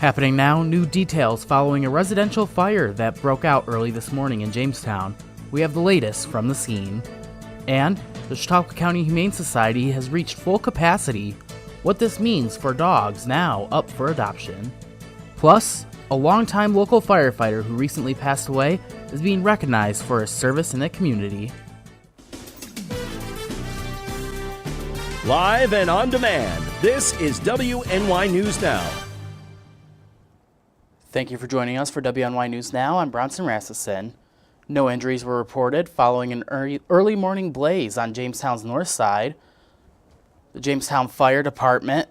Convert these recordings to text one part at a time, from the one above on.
Happening now, new details following a residential fire that broke out early this morning in Jamestown. We have the latest from the scene. And the Chautauqua County Humane Society has reached full capacity. What this means for dogs now up for adoption. Plus, a longtime local firefighter who recently passed away is being recognized for his service in the community. Live and on demand, this is WNY News Now. Thank you for joining us for WNY News Now. I'm Bronson Rasmussen. No injuries were reported following an early morning blaze on Jamestown's north side. The Jamestown Fire Department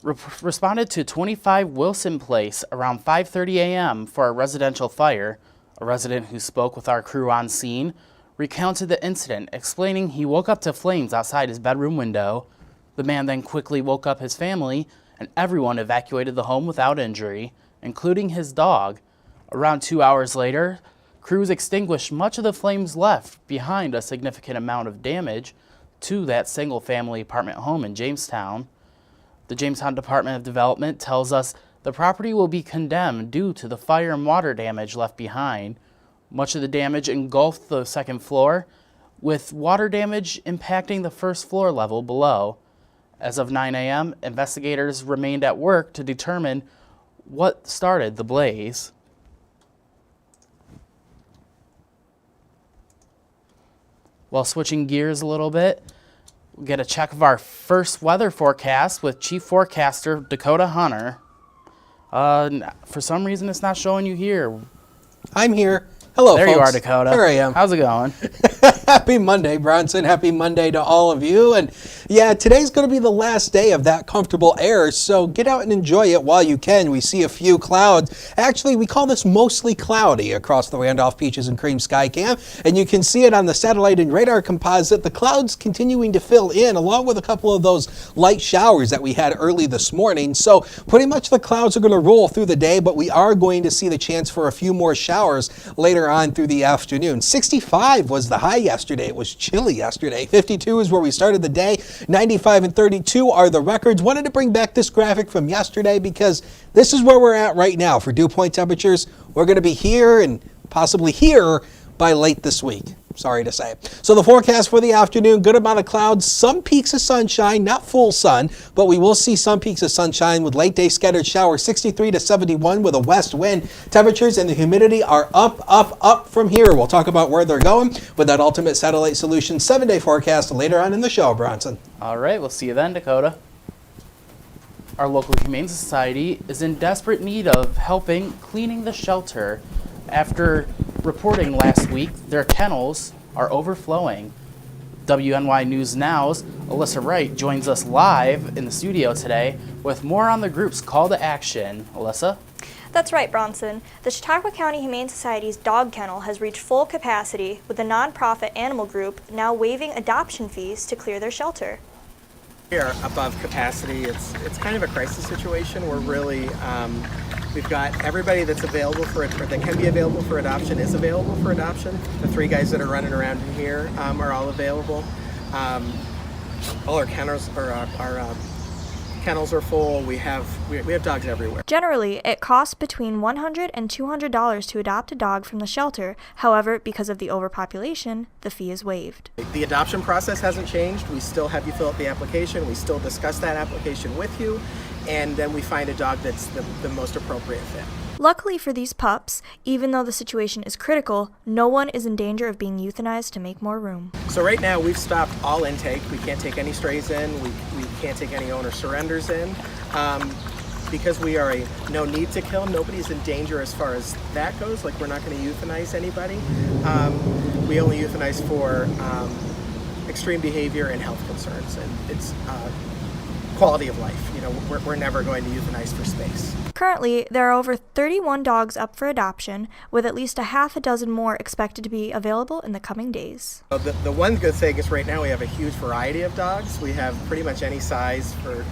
responded to 25 Wilson Place around 5:30 a.m. for a residential fire. A resident who spoke with our crew on scene recounted the incident, explaining he woke up to flames outside his bedroom window. The man then quickly woke up his family, and everyone evacuated the home without injury, including his dog. Around 2 hours later, crews extinguished much of the flames left behind a significant amount of damage to that single-family apartment home in Jamestown. The Jamestown Department of Development tells us the property will be condemned due to the fire and water damage left behind. Much of the damage engulfed the second floor, with water damage impacting the first floor level below. As of 9 a.m., investigators remained at work to determine what started the blaze. While switching gears a little bit, we'll get a check of our first weather forecast with Chief Forecaster Dakota Hunter. For some reason, it's not showing you here. I'm here. Hello, there folks. You are, Dakota. Here I am. How's it going? Happy Monday, Bronson. Happy Monday to all of you. And yeah, today's going to be the last day of that comfortable air, so get out and enjoy it while you can. We see a few clouds. Actually, we call this mostly cloudy across the Randolph Peaches and Cream Sky Cam, and you can see it on the satellite and radar composite. The clouds continuing to fill in, along with a couple of those light showers that we had early this morning. So pretty much the clouds are going to roll through the day, but we are going to see the chance for a few more showers later on through the afternoon. 65 was the high yesterday. It was chilly yesterday. 52 is where we started the day. 95 and 32 are the records. Wanted to bring back this graphic from yesterday because this is where we're at right now for dew point temperatures. We're going to be here and possibly here by late this week. Sorry to say. So the forecast for the afternoon, good amount of clouds, some peaks of sunshine, not full sun, but we will see some peaks of sunshine with late day scattered showers, 63 to 71 with a west wind. Temperatures and the humidity are up from here. We'll talk about where they're going with that Ultimate Satellite Solutions 7-day forecast later on in the show, Bronson. All right, we'll see you then, Dakota. Our local Humane Society is in desperate need of helping cleaning the shelter. After reporting last week, their kennels are overflowing. WNY News Now's Alyssa Wright joins us live in the studio today with more on the group's call to action. Alyssa? That's right, Bronson. The Chautauqua County Humane Society's dog kennel has reached full capacity, with the nonprofit animal group now waiving adoption fees to clear their shelter. We are above capacity. It's kind of a crisis situation. We're really we've got everybody that's available for it, or that can be available for adoption is available for adoption. The 3 guys that are running around in here are all available. All our kennels are full. We have dogs everywhere. Generally, it costs between $100 and $200 to adopt a dog from the shelter. However, because of the overpopulation, the fee is waived. The adoption process hasn't changed. We still have you fill out the application. We still discuss that application with you, and then we find a dog that's the most appropriate fit. Luckily for these pups, even though the situation is critical, no one is in danger of being euthanized to make more room. So right now we've stopped all intake. We can't take any strays in. We can't take any owner surrenders in. Because we are a no need to kill, nobody's in danger as far as that goes. Like, we're not going to euthanize anybody. We only euthanize for extreme behavior and health concerns, and it's quality of life. You know, we're never going to euthanize for space. Currently, there are over 31 dogs up for adoption, with at least a half a dozen more expected to be available in the coming days. The one good thing is right now we have a huge variety of dogs. We have pretty much any size for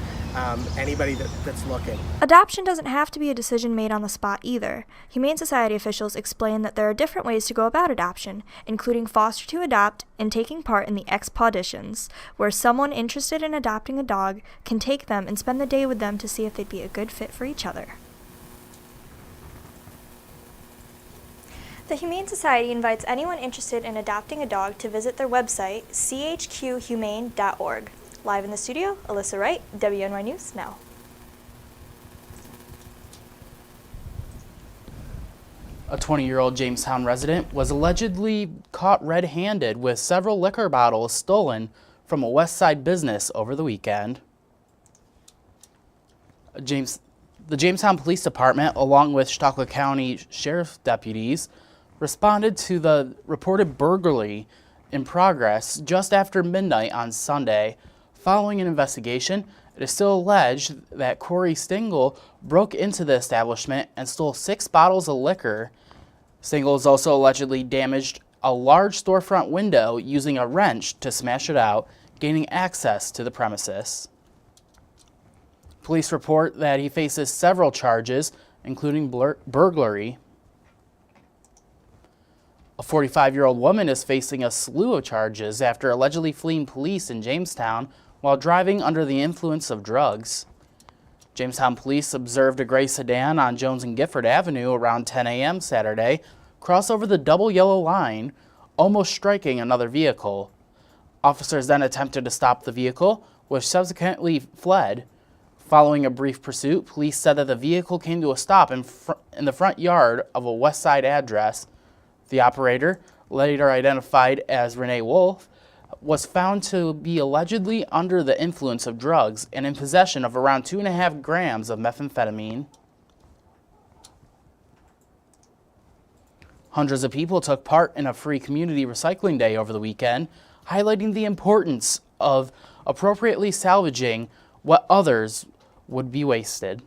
anybody that's looking. Adoption doesn't have to be a decision made on the spot either. Humane Society officials explain that there are different ways to go about adoption, including foster to adopt and taking part in the expeditions, where someone interested in adopting a dog can take them and spend the day with them to see if they'd be a good fit for each other. The Humane Society invites anyone interested in adopting a dog to visit their website, chqhumane.org. Live in the studio, Alyssa Wright, WNY News Now. A 20-year-old Jamestown resident was allegedly caught red-handed with several liquor bottles stolen from a West Side business over the weekend. The Jamestown Police Department, along with Chautauqua County Sheriff's deputies, responded to the reported burglary in progress just after midnight on Sunday. Following an investigation, it is still alleged that Corey Stingle broke into the establishment and stole 6 bottles of liquor. Stingle has also allegedly damaged a large storefront window using a wrench to smash it out, gaining access to the premises. Police report that he faces several charges, including burglary. A 45-year-old woman is facing a slew of charges after allegedly fleeing police in Jamestown while driving under the influence of drugs. Jamestown police observed a gray sedan on Jones and Gifford Avenue around 10 a.m. Saturday cross over the double yellow line, almost striking another vehicle. Officers then attempted to stop the vehicle, which subsequently fled. Following a brief pursuit, police said that the vehicle came to a stop in the front yard of a West Side address. The operator, later identified as Renee Wolf, was found to be allegedly under the influence of drugs and in possession of around 2.5 grams of methamphetamine. Hundreds of people took part in a free community recycling day over the weekend, highlighting the importance of appropriately salvaging what others would be wasted.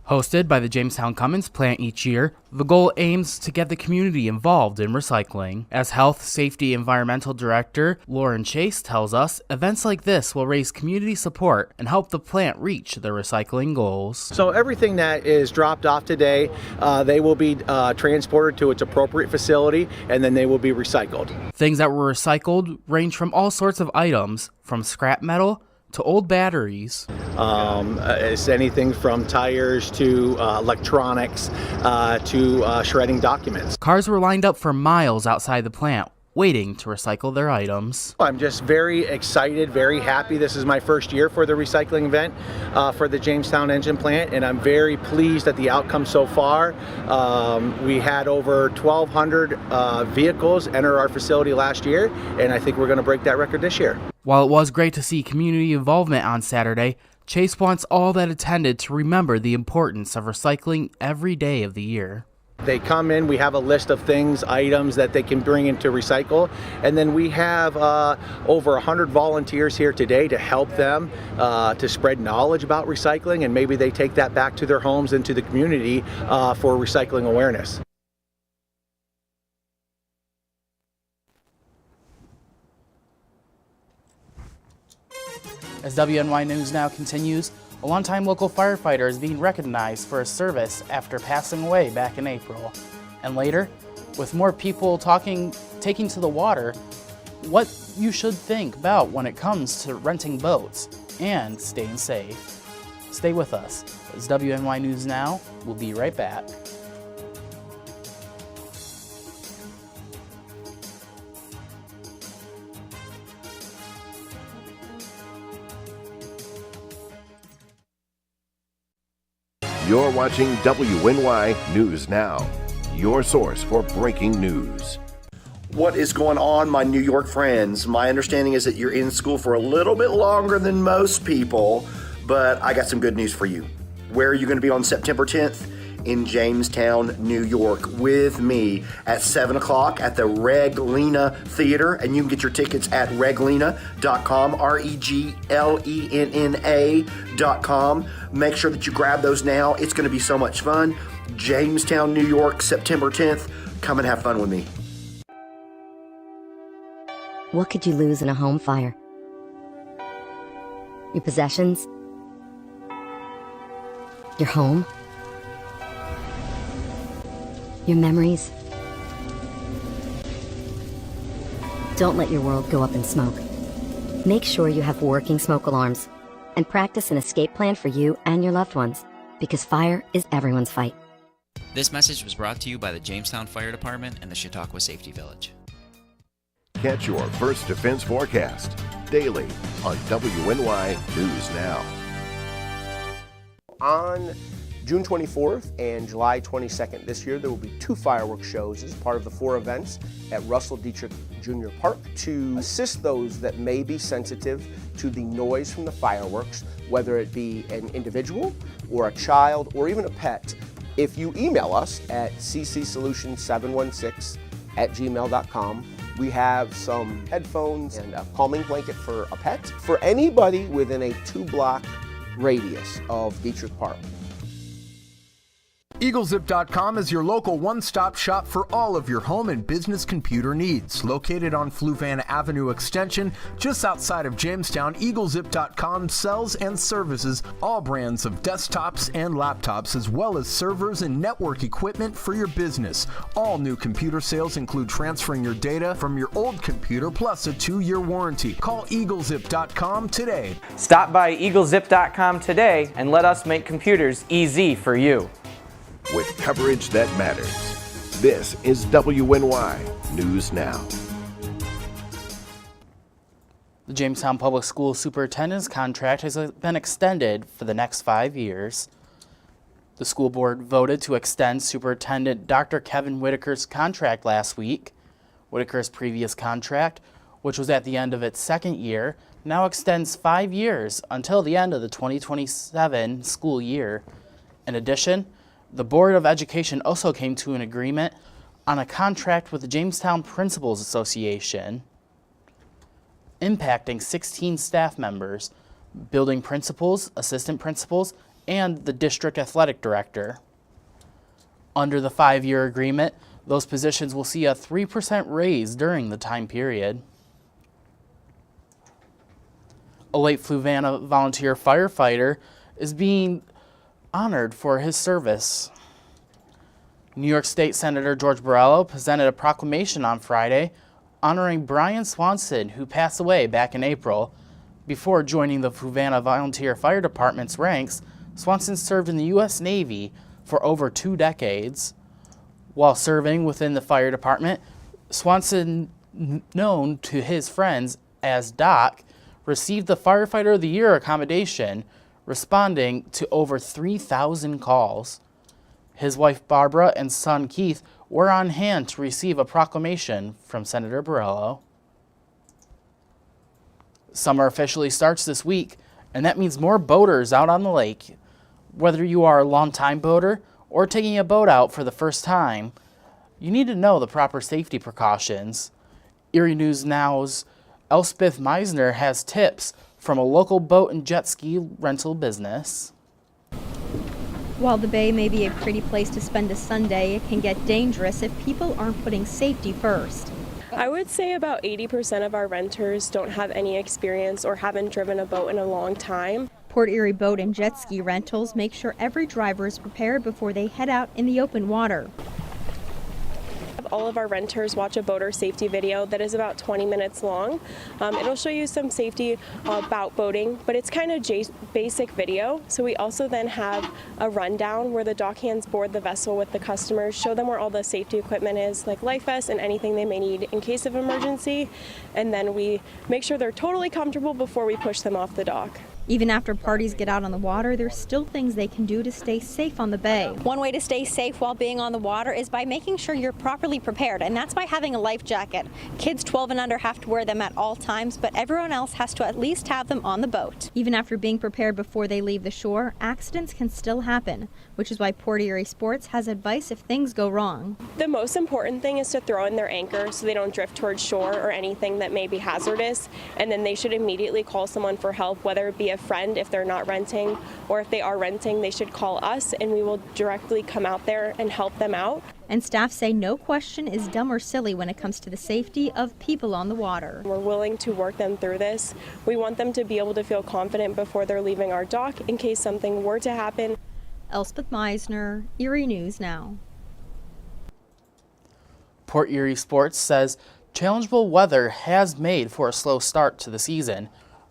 Hosted by the Jamestown Cummins plant each year, the goal aims to get the community involved in recycling. As Health, Safety, Environmental Director Lauren Chase tells us, events like this will raise community support and help the plant reach their recycling goals. So everything that is dropped off today, they will be transported to its appropriate facility, and then they will be recycled. Things that were recycled range from all sorts of items, from scrap metal to old batteries. It's anything from tires to electronics to shredding documents. Cars were lined up for miles outside the plant, waiting to recycle their items. I'm just very excited, very happy. This is my first year for the recycling event for the Jamestown engine plant, and I'm very pleased at the outcome so far. We had over 1,200 vehicles enter our facility last year, and I think we're going to break that record this year. While it was great to see community involvement on Saturday, Chase wants all that attended to remember the importance of recycling every day of the year. They come in, we have a list of things, items that they can bring in to recycle, and then we have over 100 volunteers here today to help them to spread knowledge about recycling, and maybe they take that back to their homes and to the community for recycling awareness. As WNY News Now continues, a longtime local firefighter is being recognized for his service after passing away back in April. And later, with more people taking to the water, what you should think about when it comes to renting boats and staying safe. Stay with us. It's WNY News Now. We'll be right back. You're watching WNY News Now, your source for breaking news. What is going on, my New York friends? My understanding is that you're in school for a little bit longer than most people, but I got some good news for you. Where are you going to be on September 10th? In Jamestown, New York, with me at 7 o'clock at the Reglena Theater, and you can get your tickets at reglena.com, REGLENNA.com. Make sure that you grab those now. It's going to be so much fun. Jamestown, New York, September 10th. Come and have fun with me. What could you lose in a home fire? Your possessions? Your home? Your memories? Don't let your world go up in smoke. Make sure you have working smoke alarms and practice an escape plan for you and your loved ones, because fire is everyone's fight. This message was brought to you by the Jamestown Fire Department and the Chautauqua Safety Village. Catch your First Defense forecast daily on WNY News Now. On June 24th and July 22nd this year, there will be 2 fireworks shows as part of the 4 events at Russell Dietrich Jr. Park to assist those that may be sensitive to the noise from the fireworks, whether it be an individual or a child or even a pet. If you email us at ccsolution716@gmail.com, we have some headphones and a calming blanket for a pet for anybody within a 2-block radius of Dietrich Park. EagleZip.com is your local one-stop shop for all of your home and business computer needs. Located on Fluvanna Avenue Extension, just outside of Jamestown, EagleZip.com sells and services all brands of desktops and laptops, as well as servers and network equipment for your business. All new computer sales include transferring your data from your old computer plus a 2-year warranty. Call EagleZip.com today. Stop by EagleZip.com today and let us make computers easy for you. With coverage that matters, this is WNY News Now. The Jamestown Public School Superintendent's contract has been extended for the next 5 years. The school board voted to extend Superintendent Dr. Kevin Whitaker's contract last week. Whitaker's previous contract, which was at the end of its 2nd year, now extends 5 years until the end of the 2027 school year. In addition, the Board of Education also came to an agreement on a contract with the Jamestown Principals Association, impacting 16 staff members, building principals, assistant principals, and the district athletic director. Under the 5-year agreement, those positions will see a 3% raise during the time period. A late Fluvanna volunteer firefighter is being honored for his service. New York State Senator George Borrello presented a proclamation on Friday honoring Brian Swanson, who passed away back in April. Before joining the Fluvanna Volunteer Fire Department's ranks, Swanson served in the U.S. Navy for over 2 decades. While serving within the fire department, Swanson, known to his friends as Doc, received the Firefighter of the Year accommodation, responding to over 3,000 calls. His wife Barbara and son Keith were on hand to receive a proclamation from Senator Borrello. Summer officially starts this week, and that means more boaters out on the lake. Whether you are a long-time boater or taking a boat out for the first time, you need to know the proper safety precautions. Erie News Now's Elspeth Meisner has tips from a local boat and jet ski rental business. While the bay may be a pretty place to spend a Sunday, it can get dangerous if people aren't putting safety first. I would say about 80% of our renters don't have any experience or haven't driven a boat in a long time. Port Erie Boat and Jet Ski Rentals make sure every driver is prepared before they head out in the open water. All of our renters watch a boater safety video that is about 20 minutes long. It'll show you some safety about boating, but it's kind of basic video. So we also then have a rundown where the dockhands board the vessel with the customers, show them where all the safety equipment is, like life vests and anything they may need in case of emergency. And then we make sure they're totally comfortable before we push them off the dock. Even after parties get out on the water, there's still things they can do to stay safe on the bay. One way to stay safe while being on the water is by making sure you're properly prepared, and that's by having a life jacket. Kids 12 and under have to wear them at all times, but everyone else has to at least have them on the boat. Even after being prepared before they leave the shore, accidents can still happen, which is why Port Erie Sports has advice if things go wrong. The most important thing is to throw in their anchor so they don't drift towards shore or anything that may be hazardous, and then they should immediately call someone for help, whether it be a friend if they're not renting, or if they are renting, they should call us and we will directly come out there and help them out. And staff say no question is dumb or silly when it comes to the safety of people on the water. We're willing to work them through this. We want them to be able to feel confident before they're leaving our dock in case something were to happen. Elspeth Meisner, Erie News Now. Port Erie Sports says challengeable weather has made for a slow start to the season.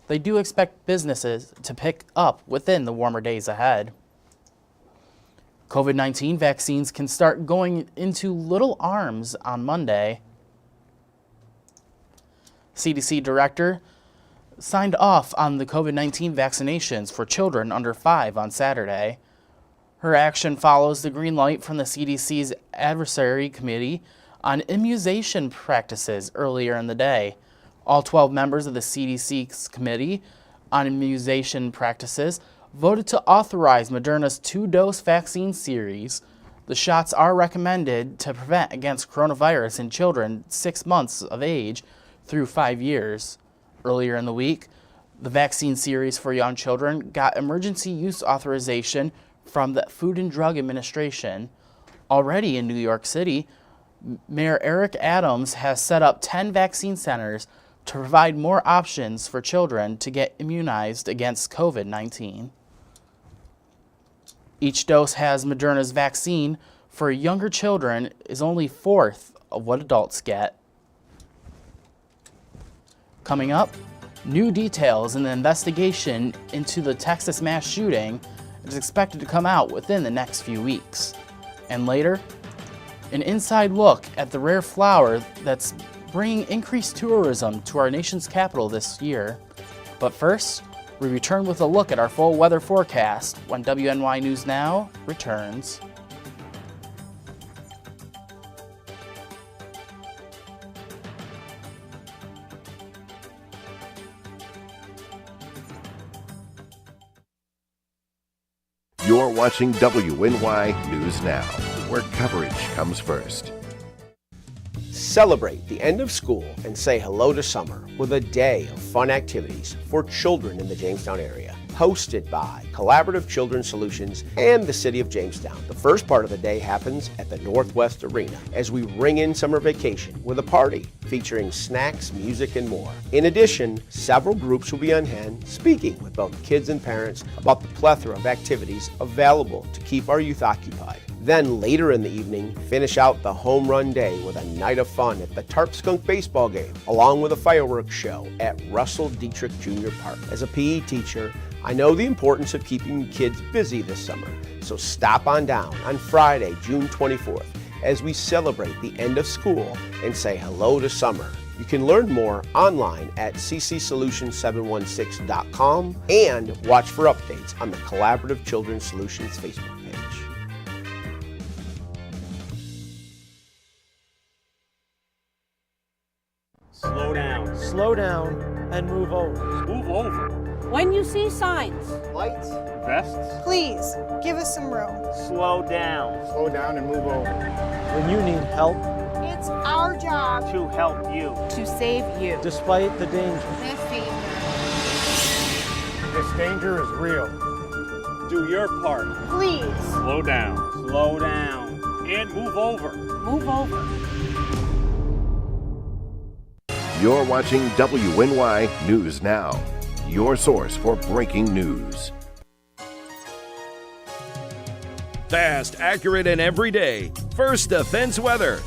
They do expect businesses to pick up within the warmer days ahead. COVID-19 vaccines can start going into little arms on Monday. CDC director signed off on the COVID-19 vaccinations for children under 5 on Saturday. Her action follows the green light from the CDC's Advisory Committee on Immunization Practices earlier in the day. All 12 members of the CDC's Committee on Immunization Practices voted to authorize Moderna's 2-dose vaccine series. The shots are recommended to prevent against coronavirus in children 6 months of age through 5 years. Earlier in the week, the vaccine series for young children got emergency use authorization from the Food and Drug Administration. Already in New York City, Mayor Eric Adams has set up 10 vaccine centers to provide more options for children to get immunized against COVID-19. Each dose has Moderna's vaccine for younger children is only 1/4 of what adults get. Coming up, new details in the investigation into the Texas mass shooting is expected to come out within the next few weeks. And later, an inside look at the rare flower that's bringing increased tourism to our nation's capital this year. But first, we return with a look at our full weather forecast when WNY News Now returns. You're watching WNY News Now, where coverage comes first. Celebrate the end of school and say hello to summer with a day of fun activities for children in the Jamestown area. Hosted by Collaborative Children's Solutions and the City of Jamestown. The first part of the day happens at the Northwest Arena as we ring in summer vacation with a party featuring snacks, music, and more. In addition, several groups will be on hand speaking with both kids and parents about the plethora of activities available to keep our youth occupied. Then later in the evening, finish out the home run day with a night of fun at the Tarp Skunk baseball game, along with a fireworks show at Russell Dietrich Jr. Park. As a PE teacher, I know the importance of keeping kids busy this summer, so stop on down on Friday, June 24th, as we celebrate the end of school and say hello to summer. You can learn more online at ccsolutions716.com and watch for updates on the Collaborative Children's Solutions Facebook page. Slow down and move over. Move over. When you see signs, Lights, Vests. please give us some room. slow down. Slow down and move over. When you need help, It's our job To help you. to save you. despite the danger. This danger is real. Do your part. Please Slow down. Slow down. And move over. move over. You're watching WNY News Now, your source for breaking news. Fast, accurate, and everyday. First Defense Weather.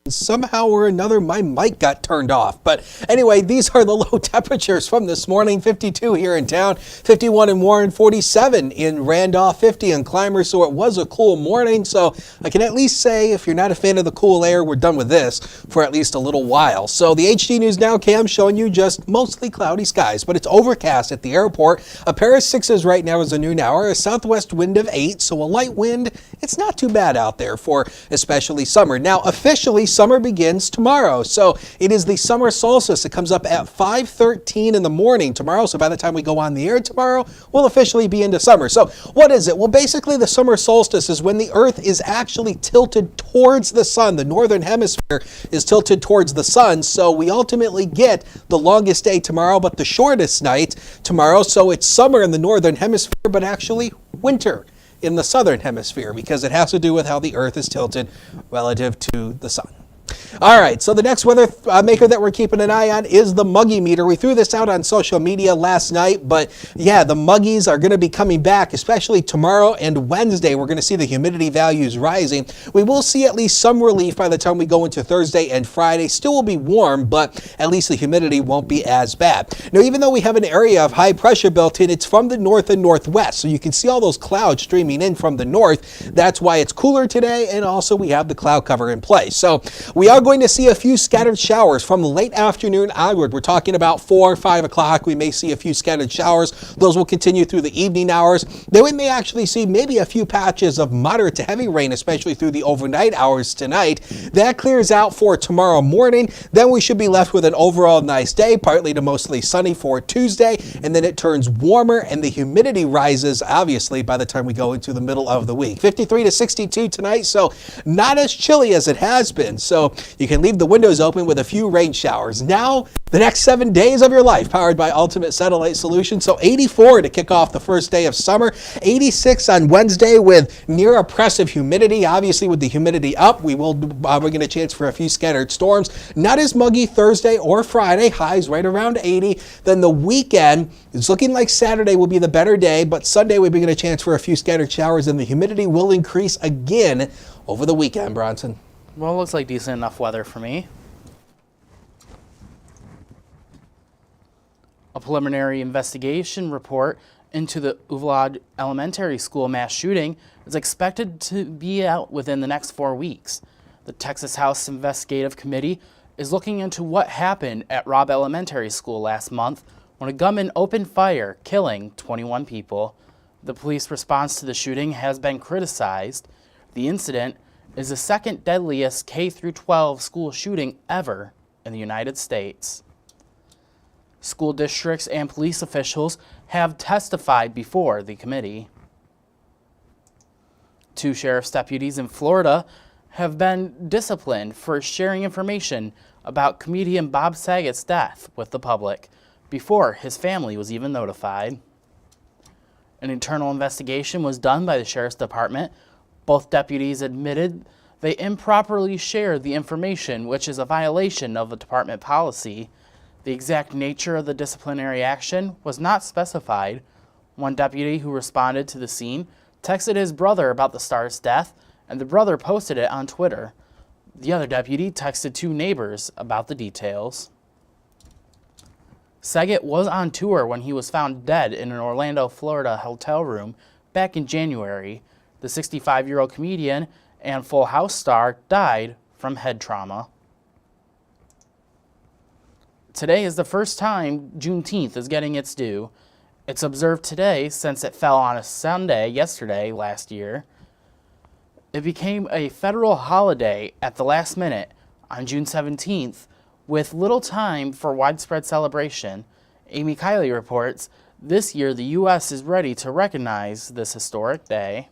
Somehow or another, my mic got turned off. But anyway, these are the low temperatures from this morning. 52 here in town, 51 in Warren, 47 in Randolph, 50 in Clymer. So it was a cool morning. So I can at least say, if you're not a fan of the cool air, we're done with this for at least a little while. So the HD News Now cam showing you just mostly cloudy skies, but it's overcast at the airport. A pair of 6s right now is a noon hour, a southwest wind of 8. So a light wind. It's not too bad out there for especially summer. Now, officially, summer begins tomorrow. So it is the summer solstice. It comes up at 5:13 in the morning tomorrow. So by the time we go on the air tomorrow, we'll officially be into summer. So what is it? Well, basically the summer solstice is when the earth is actually tilted towards the sun. The northern hemisphere is tilted towards the sun. So we ultimately get the longest day tomorrow, but the shortest night tomorrow. So it's summer in the northern hemisphere, but actually winter in the southern hemisphere, because it has to do with how the earth is tilted relative to the sun. All right, so the next weather maker that we're keeping an eye on is the Muggy Meter. We threw this out on social media last night, but yeah, the Muggies are going to be coming back, especially tomorrow and Wednesday. We're going to see the humidity values rising. We will see at least some relief by the time we go into Thursday and Friday. Still will be warm, but at least the humidity won't be as bad. Now, even though we have an area of high pressure built in, it's from the north and northwest, so you can see all those clouds streaming in from the north. That's why it's cooler today, and also we have the cloud cover in place. So we are going to see a few scattered showers from late afternoon onward. We're talking about 4 or 5 o'clock. We may see a few scattered showers. Those will continue through the evening hours. Then we may actually see maybe a few patches of moderate to heavy rain, especially through the overnight hours tonight. That clears out for tomorrow morning. Then we should be left with an overall nice day, partly to mostly sunny for Tuesday. And then it turns warmer and the humidity rises, obviously, by the time we go into the middle of the week. 53 to 62 tonight, so not as chilly as it has been. So you can leave the windows open with a few rain showers. Now, the next 7 days of your life, powered by Ultimate Satellite Solutions. So 84 to kick off the first day of summer. 86 on Wednesday with near oppressive humidity. Obviously, with the humidity up, we're getting a chance for a few scattered storms. Not as muggy Thursday or Friday. Highs right around 80. Then the weekend is looking like Saturday will be the better day, but Sunday we'll be getting a chance for a few scattered showers, and the humidity will increase again over the weekend, Bronson. Well, it looks like decent enough weather for me. A preliminary investigation report into the Uvalde Elementary School mass shooting is expected to be out within the next 4 weeks. The Texas House Investigative Committee is looking into what happened at Robb Elementary School last month when a gunman opened fire, killing 21 people. The police response to the shooting has been criticized. The incident is the second deadliest K-12 school shooting ever in the United States. School districts and police officials have testified before the committee. 2 sheriff's deputies in Florida have been disciplined for sharing information about comedian Bob Saget's death with the public before his family was even notified. An internal investigation was done by the sheriff's department. Both deputies admitted they improperly shared the information, which is a violation of the department policy. The exact nature of the disciplinary action was not specified. One deputy who responded to the scene texted his brother about the star's death, and the brother posted it on Twitter. The other deputy texted 2 neighbors about the details. Saget was on tour when he was found dead in an Orlando, Florida hotel room back in January. The 65-year-old comedian and Full House star died from head trauma. Today is the first time Juneteenth is getting its due. It's observed today since it fell on a Sunday last year. It became a federal holiday at the last minute on June 17th with little time for widespread celebration. Amy Kiley reports, this year the U.S. is ready to recognize this historic day.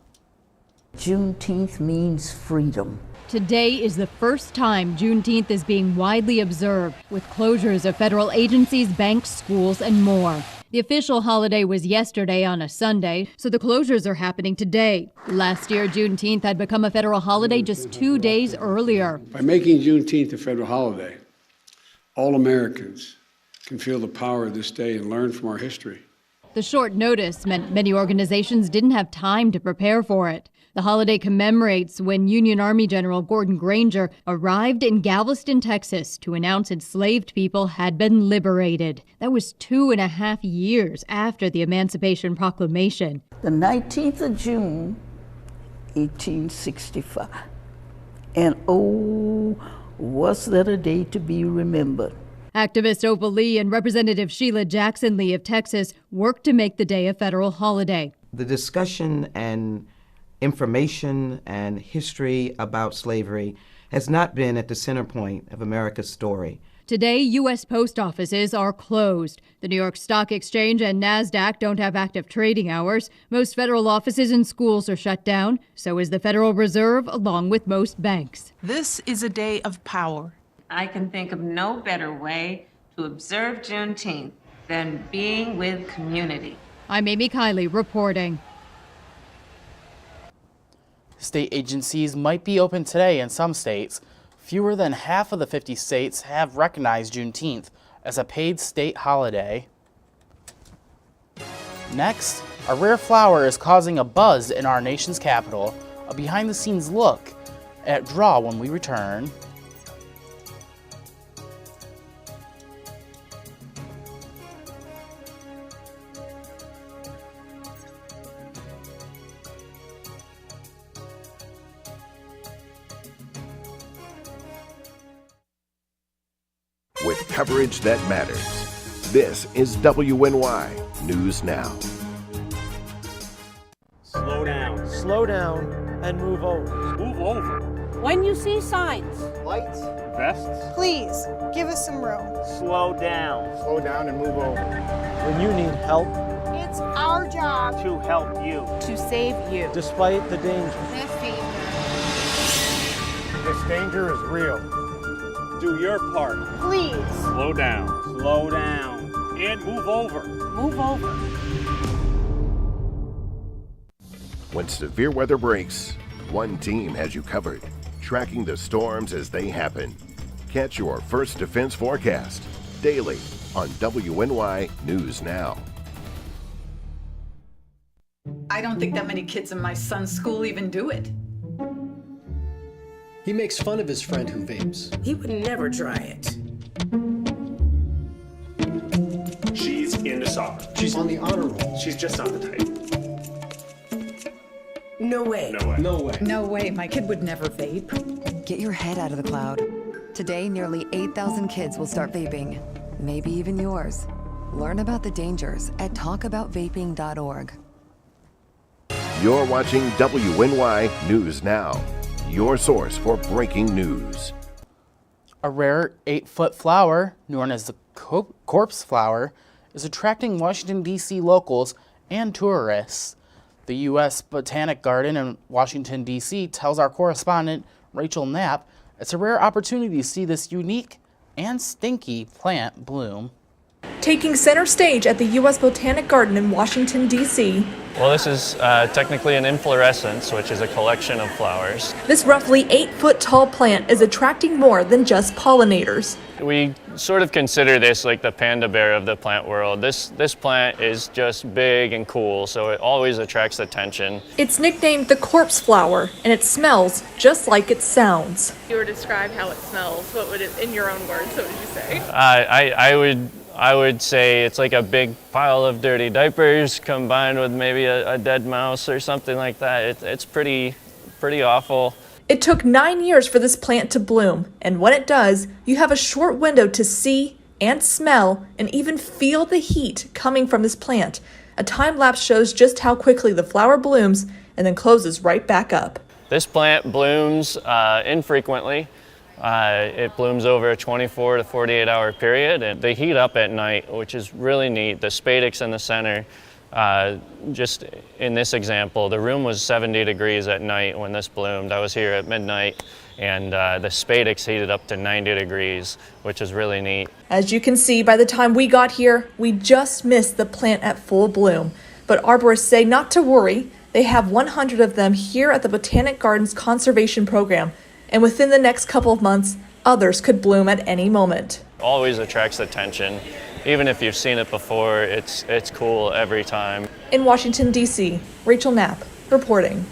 Juneteenth means freedom. Today is the first time Juneteenth is being widely observed, with closures of federal agencies, banks, schools, and more. The official holiday was yesterday on a Sunday, so the closures are happening today. Last year, Juneteenth had become a federal holiday just 2 days earlier. By making Juneteenth a federal holiday, all Americans can feel the power of this day and learn from our history. The short notice meant many organizations didn't have time to prepare for it. The holiday commemorates when Union Army General Gordon Granger arrived in Galveston, Texas, to announce enslaved people had been liberated. That was 2.5 years after the Emancipation Proclamation. The 19th of June, 1865. And oh, was that a day to be remembered. Activist Opal Lee and Representative Sheila Jackson Lee of Texas worked to make the day a federal holiday. The discussion and information and history about slavery has not been at the center point of America's story. Today, U.S. post offices are closed. The New York Stock Exchange and NASDAQ don't have active trading hours. Most federal offices and schools are shut down. So is the Federal Reserve, along with most banks. This is a day of power. I can think of no better way to observe Juneteenth than being with community. I'm Amy Kiley reporting. State agencies might be open today in some states. Fewer than half of the 50 states have recognized Juneteenth as a paid state holiday. Next, a rare flower is causing a buzz in our nation's capital. A behind-the-scenes look at Draw when we return. With coverage that matters, this is WNY News Now. Slow down. Slow down and move over. Move over. When you see signs, Lights. Vests. please give us some room. Slow down. Slow down and move over. When you need help, It's our job to help you. to save you. Despite the danger. This danger is real. Do your part. Please Slow down. Slow down. And move over. move over. When severe weather breaks, one team has you covered, tracking the storms as they happen. Catch your First Defense forecast daily on WNY News Now. I don't think that many kids in my son's school even do it. He makes fun of his friend who vapes. He would never try it. She's into soccer. She's on the honor roll. She's just not the type. No way. No way. No way. No way, my kid would never vape. Get your head out of the cloud. Today, nearly 8,000 kids will start vaping, maybe even yours. Learn about the dangers at talkaboutvaping.org. You're watching WNY News Now, your source for breaking news. A rare 8-foot flower, known as the corpse flower, is attracting Washington, D.C. locals and tourists. The U.S. Botanic Garden in Washington, D.C. tells our correspondent, Rachel Knapp, it's a rare opportunity to see this unique and stinky plant bloom. Taking center stage at the U.S. Botanic Garden in Washington, D.C. Well, this is technically an inflorescence, which is a collection of flowers. This roughly 8-foot tall plant is attracting more than just pollinators. We sort of consider this like the panda bear of the plant world. This plant is just big and cool, so it always attracts attention. It's nicknamed the corpse flower, and it smells just like it sounds. If you were to describe how it smells, what would it, in your own words, what would you say? I would say it's like a big pile of dirty diapers combined with maybe a dead mouse or something like that. It's pretty awful. It took 9 years for this plant to bloom, and when it does, you have a short window to see and smell and even feel the heat coming from this plant. A time lapse shows just how quickly the flower blooms and then closes right back up. This plant blooms infrequently. It blooms over a 24 to 48 hour period, and they heat up at night, which is really neat. The spadix in the center, just in this example, the room was 70 degrees at night when this bloomed. I was here at midnight, and the spadix heated up to 90 degrees, which is really neat. As you can see, by the time we got here, we just missed the plant at full bloom. But arborists say not to worry. They have 100 of them here at the Botanic Gardens Conservation Program. And within the next couple of months, others could bloom at any moment. Always attracts attention. Even if you've seen it before, it's cool every time. In Washington, D.C., Rachel Knapp reporting.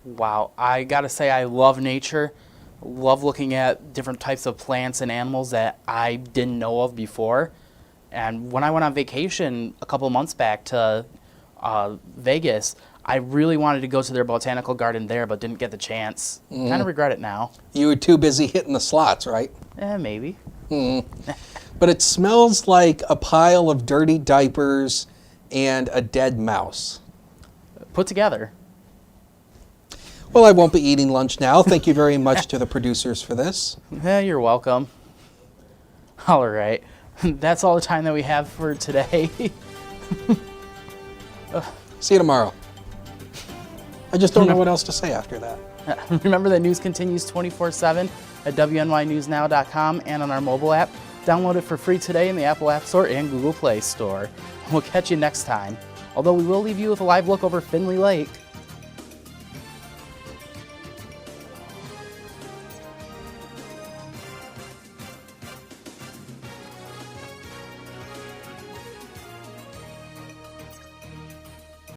Wow, I gotta say I love nature. Love looking at different types of plants and animals that I didn't know of before. And when I went on vacation a couple months back to Vegas, I really wanted to go to their botanical garden there, but didn't get the chance. Kind of regret it now. You were too busy hitting the slots, right? Maybe. But it smells like a pile of dirty diapers and a dead mouse. Put together. Well, I won't be eating lunch now. Thank you very much to the producers for this. You're welcome. All right. That's all the time that we have for today. See you tomorrow. I just don't know what else to say after that. Remember that news continues 24/7 at WNYNewsNow.com and on our mobile app. Download it for free today in the Apple App Store and Google Play Store. We'll catch you next time. Although we will leave you with a live look over Finley Lake.